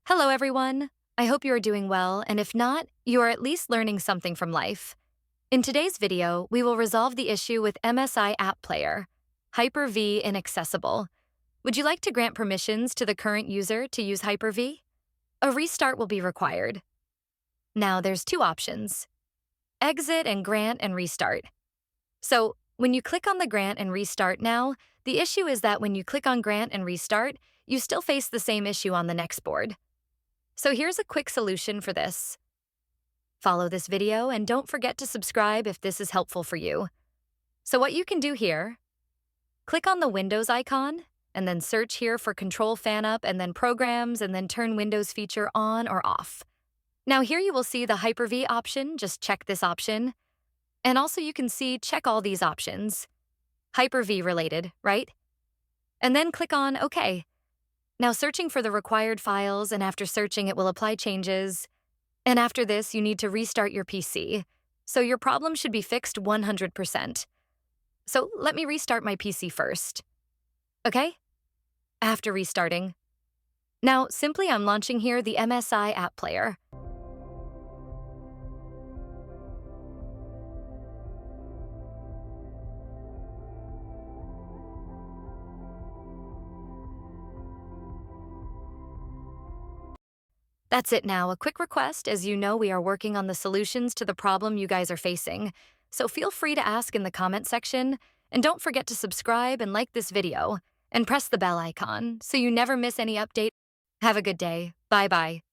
Hello, everyone. I hope you are doing well, and if not, you are at least learning something from life. In today's video, we will resolve the issue with MSI App Player, Hyper-V Inaccessible. Would you like to grant permissions to the current user to use Hyper-V? A restart will be required. Now, there's two options: exit and grant and restart. So, when you click on the grant and restart now, the issue is that when you click on grant and restart, you still face the same issue on the next board. So here's a quick solution for this. Follow this video and don't forget to subscribe if this is helpful for you. So what you can do here, click on the Windows icon and then search here for Control Fan Up and then Programs and then turn Windows feature on or off. Now here you will see the Hyper-V option, just check this option. And also you can see check all these options. Hyper-V related, right? And then click on OK. Now searching for the required files, and after searching it will apply changes. And after this, you need to restart your PC. So your problem should be fixed 100%. So let me restart my PC first. Okay? After restarting. Now simply I'm launching here the MSI App Player. That's it now. A quick request, as you know we are working on the solutions to the problem you guys are facing. So feel free to ask in the comment section, and don't forget to subscribe and like this video, and press the bell icon so you never miss any update. Have a good day. Bye-bye.